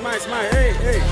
Smile. Hey.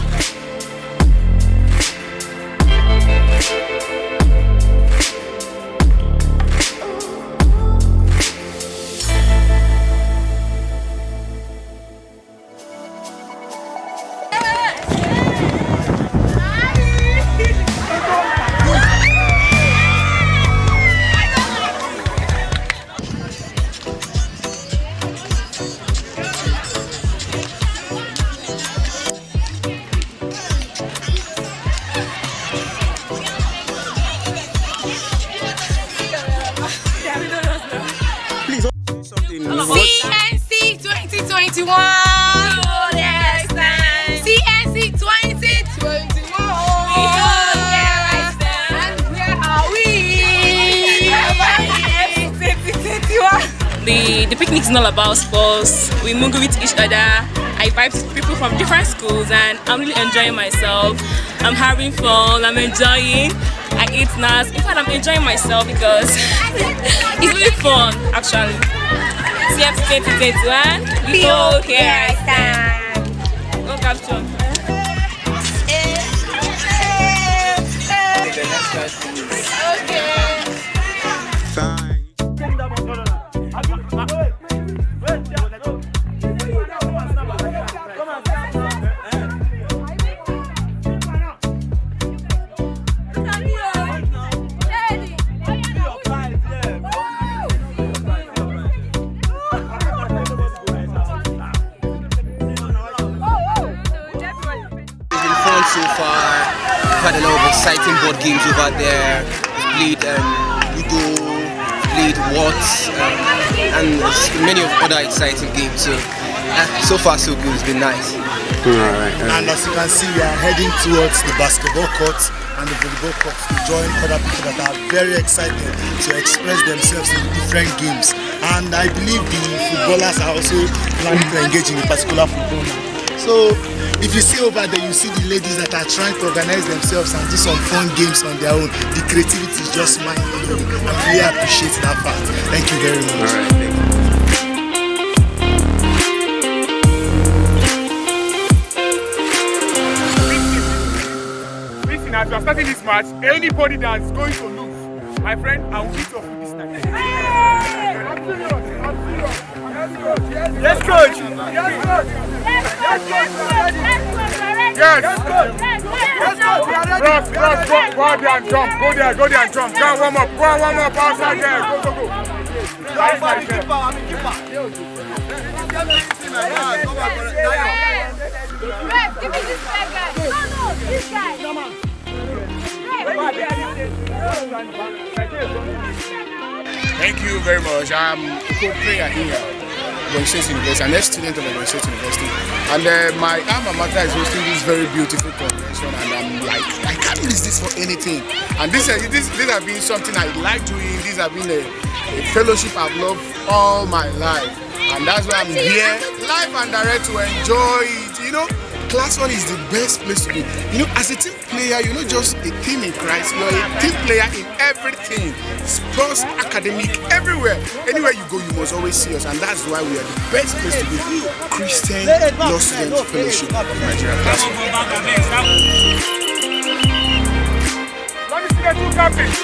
CNC 2021. CNC 2021. And where are we? The picnic is not about sports. We mingle with each other. I vibe with people from different schools, and I'm really enjoying myself. I'm having fun. I'm enjoying. I eat snacks. In fact, I'm enjoying myself because it's really fun, actually. CNC 2021. Behold, here I stand. Go capture. So far, we've had a lot of exciting board games over there. We've played Ludo, played Words, and many of other exciting games. So far so good. It's been nice. Alright. And as you can see, we are heading towards the basketball courts and the volleyball courts to join other people that are very excited to express themselves in different games. And I believe the footballers are also planning to engage in a particular football match. So if you see over there, you see the ladies that are trying to organize themselves and do some fun games on their own. The creativity is just mind-blowing. I really appreciate that part. Thank you very much. All right, thank you. Listen, as we are starting this match, anybody that's going to lose, my friend, I will beat you up with this night. I'm serious. Yes, coach. Bros, go out there and jump. Go there and jump. Go warm up outside there. Go. I'm a keeper. Give me this guy. No, this guy. Come on. Thank you very much. I'm a co-player here. University. I'm a student of University. And my alma mater is hosting this very beautiful convention, and I'm like, I can't miss this for anything. And this has been something I like doing. This has been a fellowship I've loved all my life, and that's why I'm here live and direct to enjoy it. You know, CLASFON is the best place to be. You know, as a team player, you're not just a team in Christ, you're a team player in everything. Sports, academic, everywhere. Anywhere you go, you must always see us, and that's why we are the best place to be. Christian Law Student Fellowship of Nigeria CLASFON. Let me see the two captains.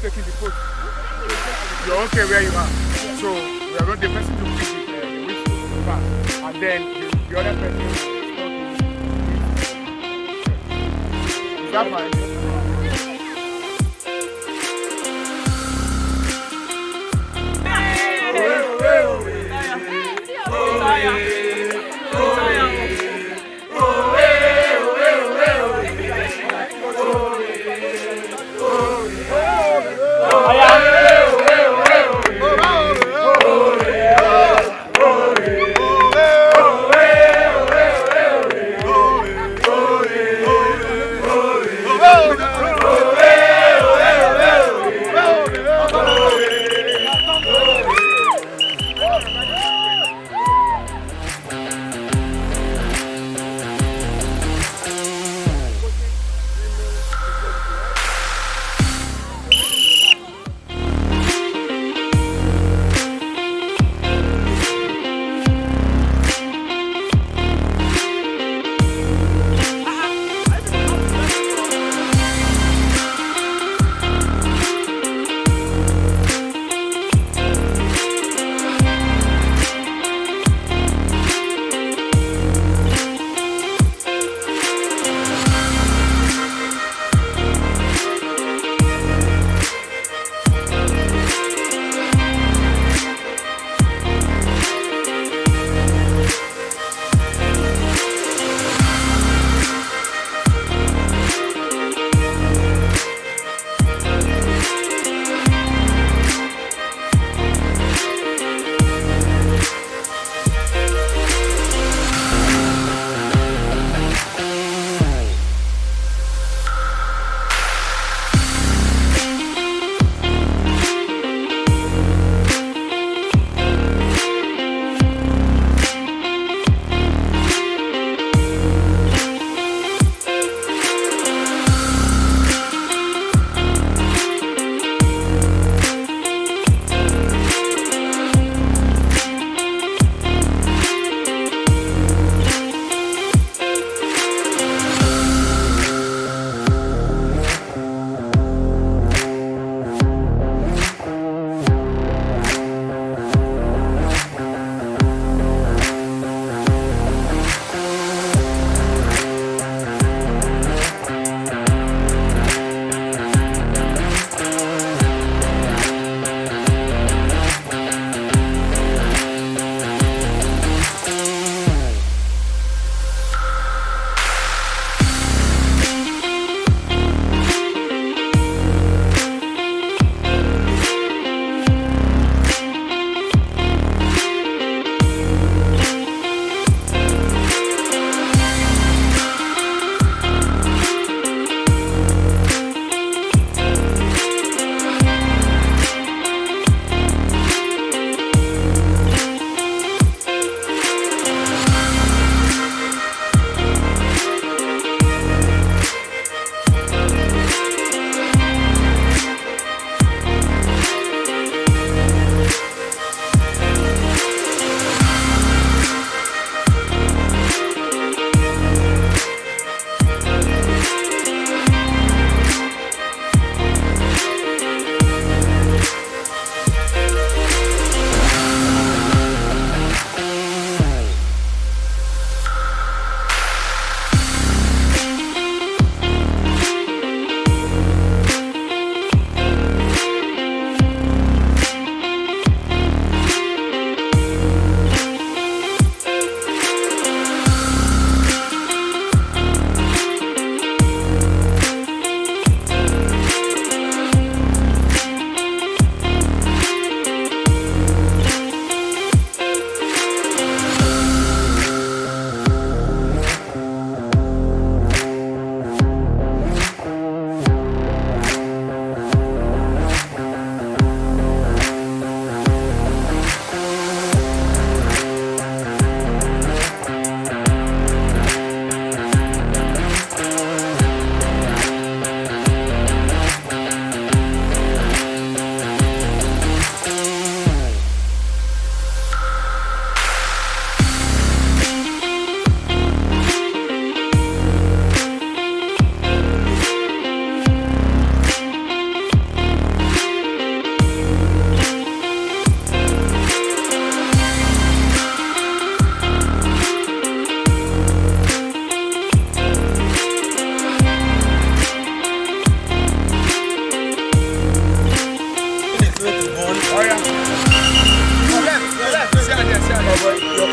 Taking the post. You're okay where you are. So we are going the person to push it which pass. And then the other person is that fine?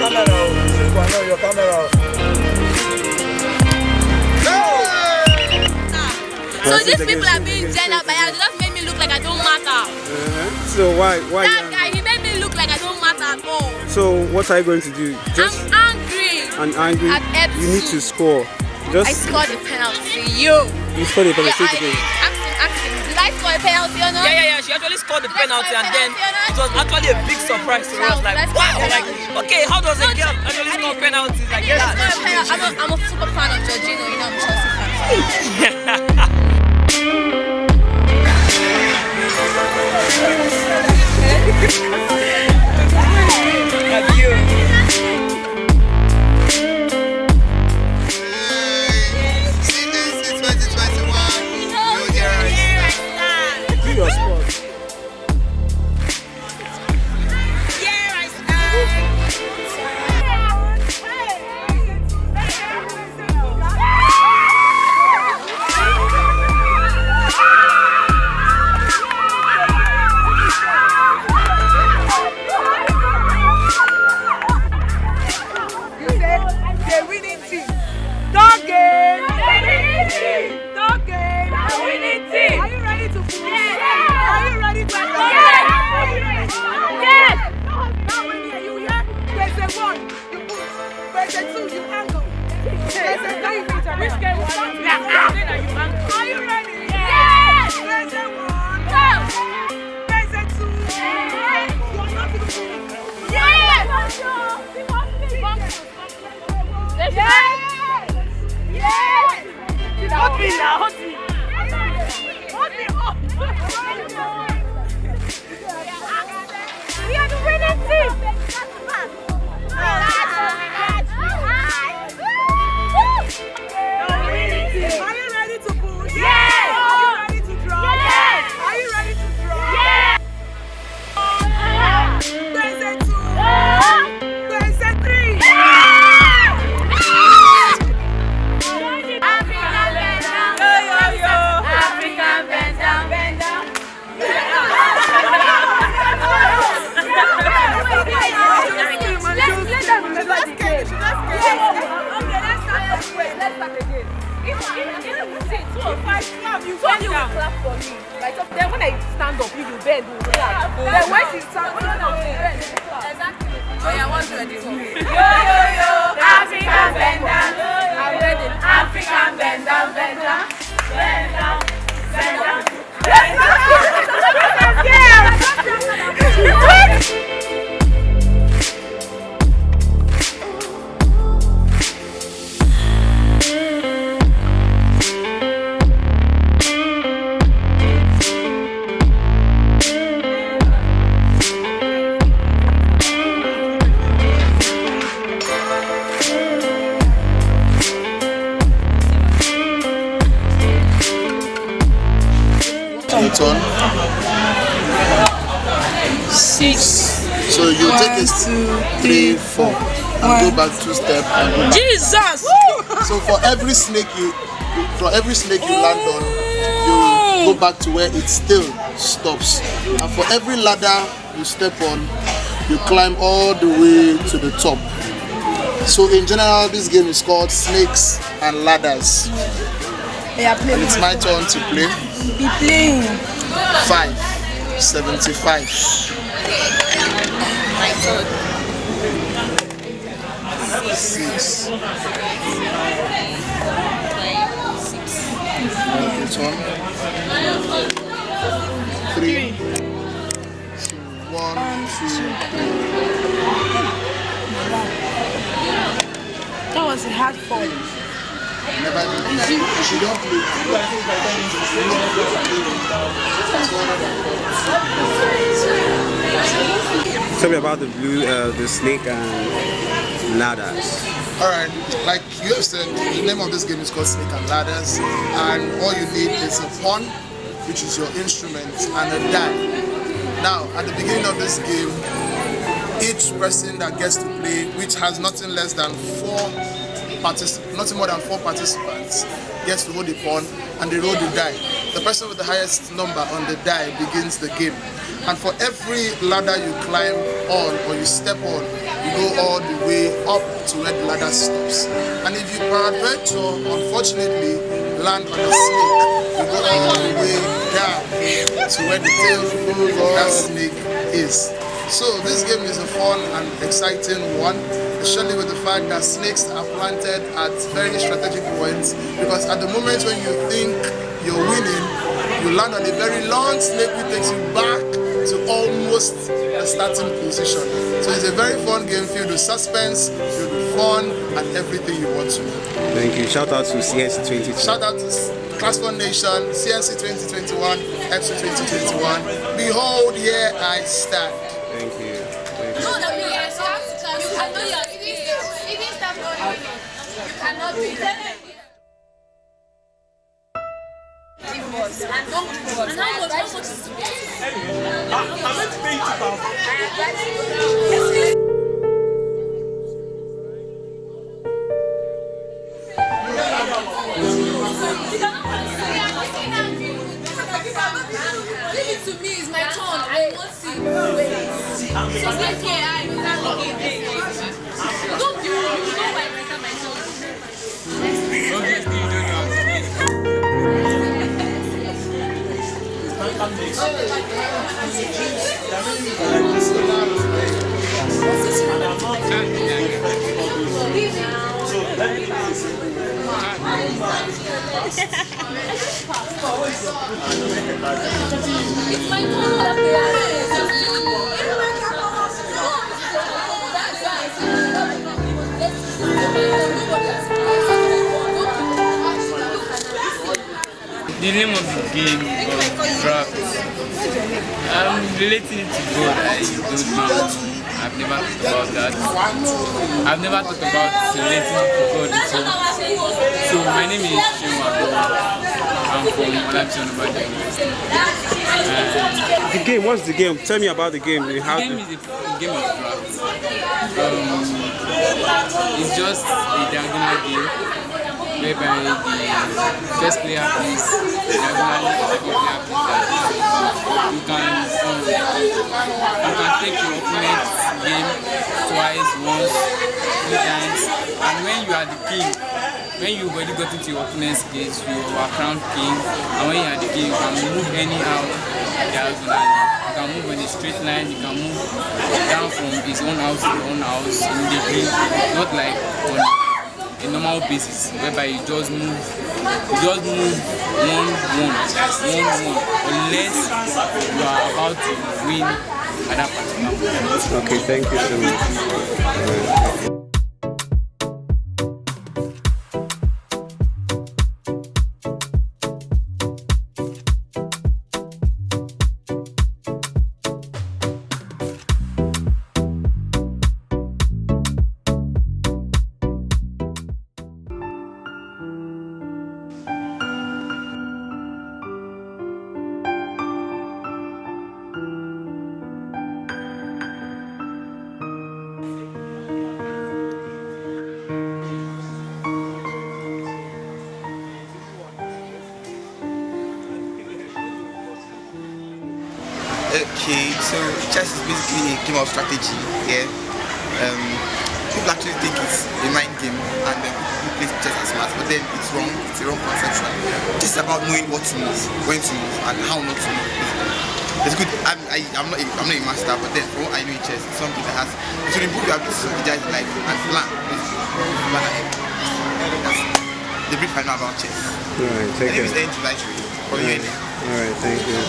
Your camera. So these people are being gender biased. It just made me look like I don't matter. So why? That guy, he made me look like I don't matter at all. So what are you going to do? Just I'm angry. and angry. At EBSU. You need to score. I scored a penalty. You scored a penalty. Ask him. Did I score a penalty or not? Yeah. She actually scored the penalty, and then it was actually a big surprise to us. Like, wow, like, okay, how does a girl actually score penalties like that? I'm a super fan of Georgino. You know, I'm a Chelsea fan. Then when I stand up, you will bend. Then when she stands up, exactly. Oh yeah, what's ready for me? Yo, African bend down. I'm ready. African bend down, bend down, bend down, bend down. Turn 6. So you take it 3, 4, and go back 2 steps. Jesus! So for every snake you land on, you go back to where it still stops. And for every ladder you step on, you climb all the way to the top. So in general, this game is called Snakes and Ladders. And it's my turn to play. Be playing. 5, 75. My turn. 6. This one. 3. 1, 2, 3. That was a hard fall. Never do. She don't play. Tell me about the snake and ladders. Alright, like you have said, the name of this game is called Snake and Ladders, and all you need is a pawn, which is your instrument, and a die. Now, at the beginning of this game, each person that gets to play, which has nothing less than 4 nothing more than 4 participants, gets to hold the pawn and they roll the die. The person with the highest number on the die begins the game. And for every ladder you climb on or you step on, you go all the way up to where the ladder stops. And if you peradventure, unfortunately, land on a snake, you go all the way down to where the tail of that snake is. So this game is a fun and exciting one, especially with the fact that snakes are planted at very strategic points, because at the moment when you think you're winning, you land on a very long snake which takes you back to almost the starting position. So it's a very fun game filled with suspense, filled with fun, and everything you want to know. Thank you. Shout out to CNC 2020. Shout out to CLASFON Nation, CNC 2021, EBSU 2021. Behold, here I stand. Thank you. Thank you. No, that yes, you cannot do your even stuff not doing it. You cannot do it. And don't give us. And how much is the Give it to me, it's my turn. I want to. So let's get I don't do it. You know why it's not my turn. Obviously, you don't know how to play. It's my The name of the game was draft. I'm relating it to God. I don't know. I've never thought about that. I've never thought about relating to God before. So my name is Shima. I'm from Malaption University. The game, what's the game? Tell me about the game. The game is a game of draft. It's just a diagonal game whereby the first player plays diagonally, the second player plays diagonally. You can take your opponent's game twice, once, 3 times, and when you are the king, when you already got into your opponent's case, you are crowned king, and when you are the king, you can move anyhow diagonally. You can move in a straight line, you can move down from his own house to your own house immediately, not like on a normal basis whereby you just move one, unless you are about to win at that particular moment. Okay, thank you so much. Okay, so chess is basically a game of strategy. Yeah, people actually think it's a mind game, and then people play chess as smart, but then it's wrong. It's a wrong conception. This is about knowing what to move, when to move, and how not to move. It's good. I'm not a master, but then from what I know in chess, it's something that has to improve your ability to strategize life and plan. Plan ahead. That's the brief I know about chess. Alright, take My name care. is N. Alright, thank you.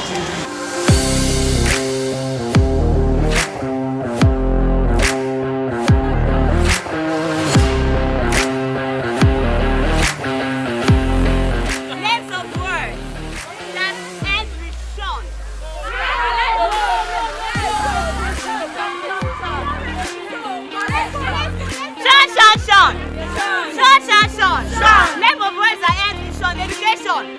Name of words are education.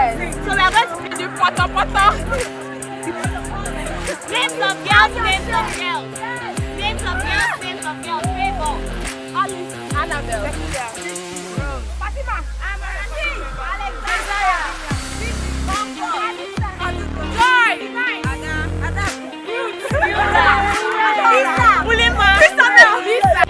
Yes. So we are going to do photo. Names of girls, names of girls. Names of girls, names of girls. Favor. Alice. Annabelle. Rose. Fatima. Amarante. Alexandria. Joy. Ada. Lisa. Ulima. Christabel. Lisa.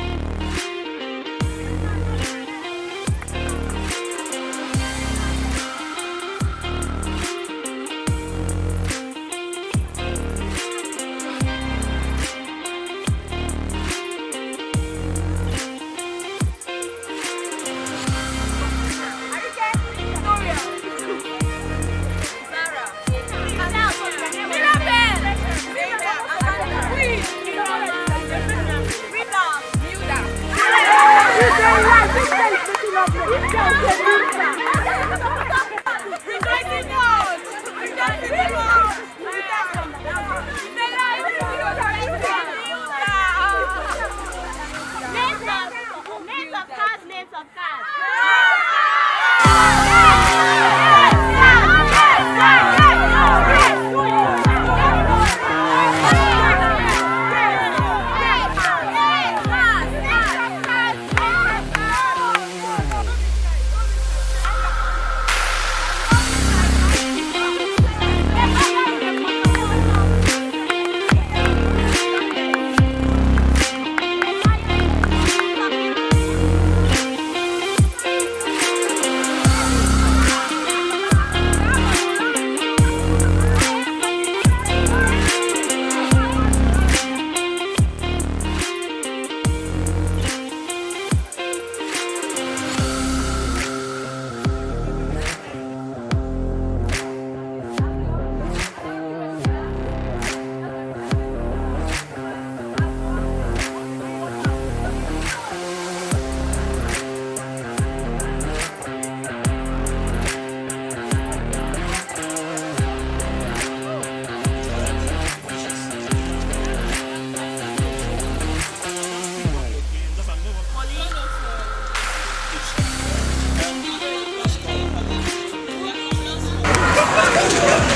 Names of cars.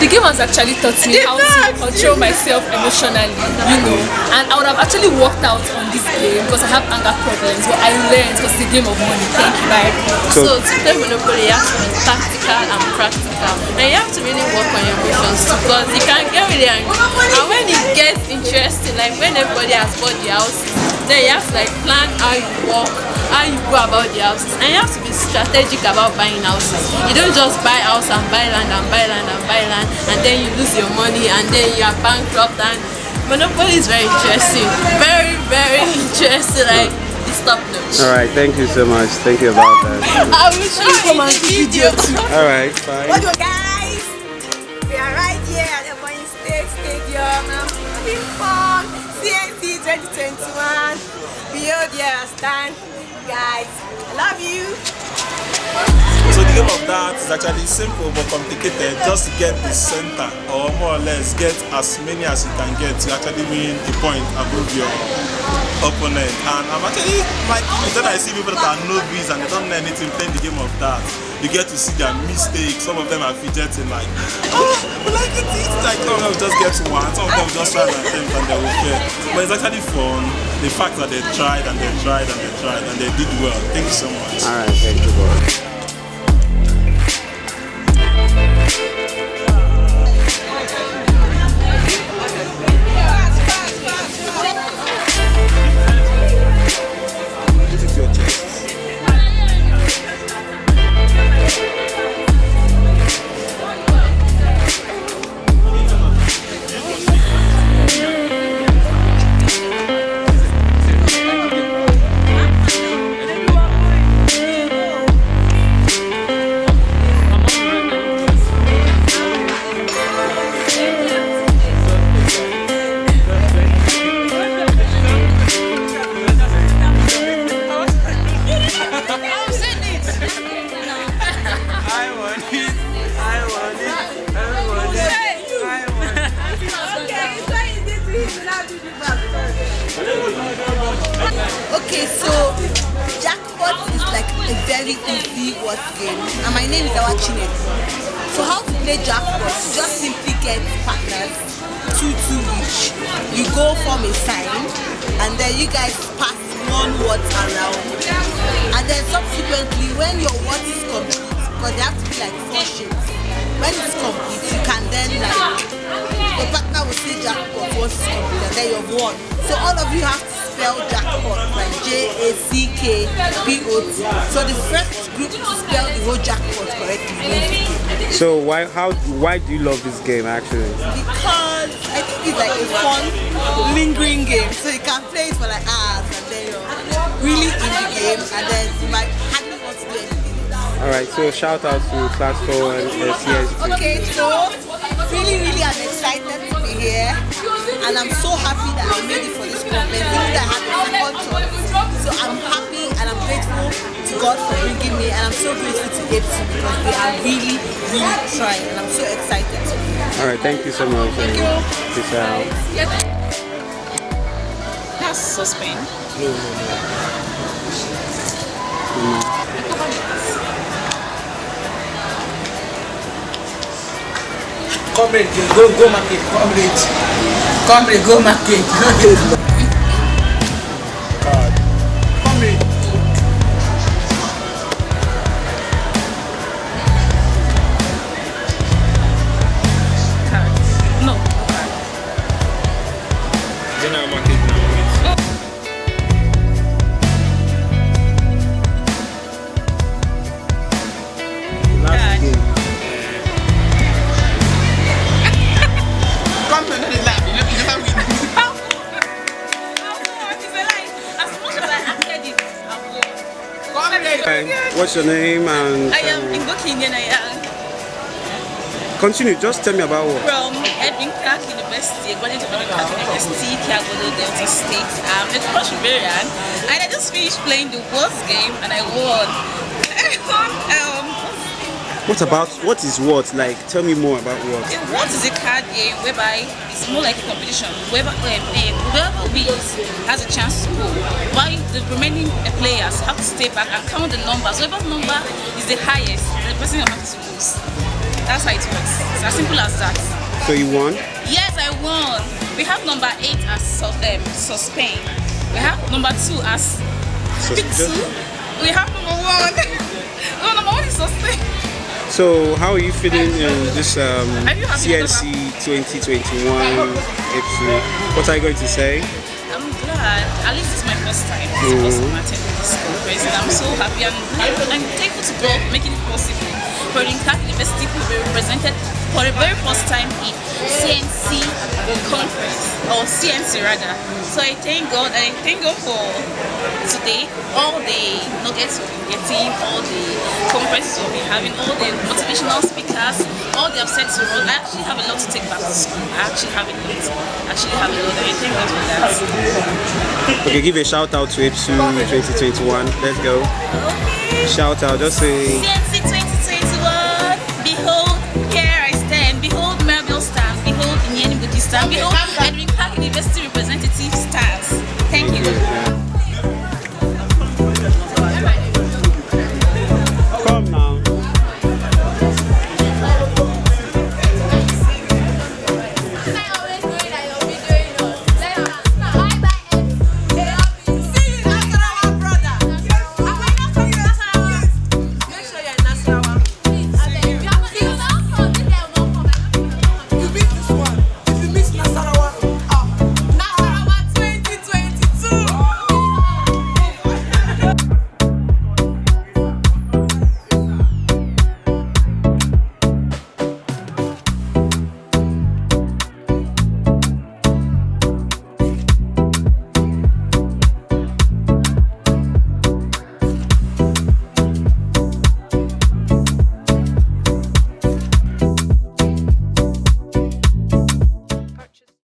The game has actually taught me how to control myself emotionally, you know, and I would have actually worked out on this game because I have anger problems, but I learned because it's a game of money. Thank you, bye. So to play Monopoly, you have to be tactical and practical, and you have to really work on your emotions because you can get really angry, and when it gets interesting, like when everybody has bought the house, then you have to like plan how you work, how you go about the houses, and you have to be strategic about buying houses. You don't just buy house and buy land and buy land and buy land, and then you lose your money and then you are bankrupt. And Monopoly is very interesting, very interesting, like it's top notch. Alright, thank you so much. Thank you about that. I wish you come and video too. Alright, bye. What do guys? We are right here at the Ebonyi State Stadium. I'm having fun. CNC 2021. Behold here I stand. Guys, I love you. So the game of darts is actually simple but complicated. Just to get the center, or more or less get as many as you can get to actually win a point above your opponent. And I'm actually like, then I see people that are novice and they don't know anything playing the game of darts. You get to see their mistakes. Some of them are fidgeting like, oh, but like it's like some of them just get to one, some of them just try to attempt and they will fail. But it's actually fun. The fact that they tried and they tried and they tried and they did well. Thank you so much. Alright, thank you, boy. Okay, so jackpot is like a very easy word game, and my name is Awachine. So So how to play jackpot? You just simply get partners, 2 each. You go form a sign, and then you guys pass one word around. And then subsequently, when your word is complete, because they have to be like 4 shapes. When it's complete, you can then like, the partner will say jackpot once it's complete, and then you've won. So all of you have to spell jackpot, like Jackpot. So the first group to spell the whole jackpot correctly wins the game. So why do you love this game actually? Because I think it's like a fun, lingering game. So you can play it for like hours, and then you're really in the game, and then you might hardly want to do anything. Alright, so shout out to CLASFON and CNC. Okay, so really I'm excited to be here, and I'm so happy that I made it for this conference. Even though I had the second choice, so I'm happy and I'm grateful to God for bringing me, and I'm so grateful to EBSU because they are really trying, and I'm so excited. Alright, thank you so much. Thank you. Peace out. That's suspend. Comrade, go market. Comrade, go market. Comrade. No. General market now. Last game. Comrade, don't laugh. You never win. What's your name and I am Ingo Kenyan. I am continue, just tell me about what. from Edwin Clark University, graduate of Edwin Clark University, Kiagodo, Delta State. I'm a Brazilian, and I just finished playing the Words game and I won. What is what? Like, tell me more about what. What is a card game whereby it's more like a competition. Whoever wins has a chance to go, while the remaining players have to stay back and count the numbers. Whoever's number is the highest, the person will have to lose. That's how it works. It's as simple as that. So you won? Yes, I won. We have number 8 as sustain. We have number 2 as Sustain. We have number 1. No, number 1 is sustain. So how are you feeling in this you happy CNC 2021 EBSU? What are you going to say? I'm glad. At least it's my first time. It's the first time attending this conference, and I'm so happy. I'm thankful to God for making it possible for the Clark University to be represented for the very first time in CNC conference, or CNC rather. So I thank God, and I thank God for today, all the nuggets we've been getting, all the conferences we've been having, all the motivational speakers, all they have said to us. I actually have a lot to take back to school. I actually have a lot, and I thank God for that. Okay, give a shout out to EBSU 2021. Let's go. Okay. Shout out, just say. CNC 2021. Behold, here I stand. Behold, Marble stands. Behold, Inyeni Buddhist stand. Behold, Edwin Clark University representative stands. Thank you.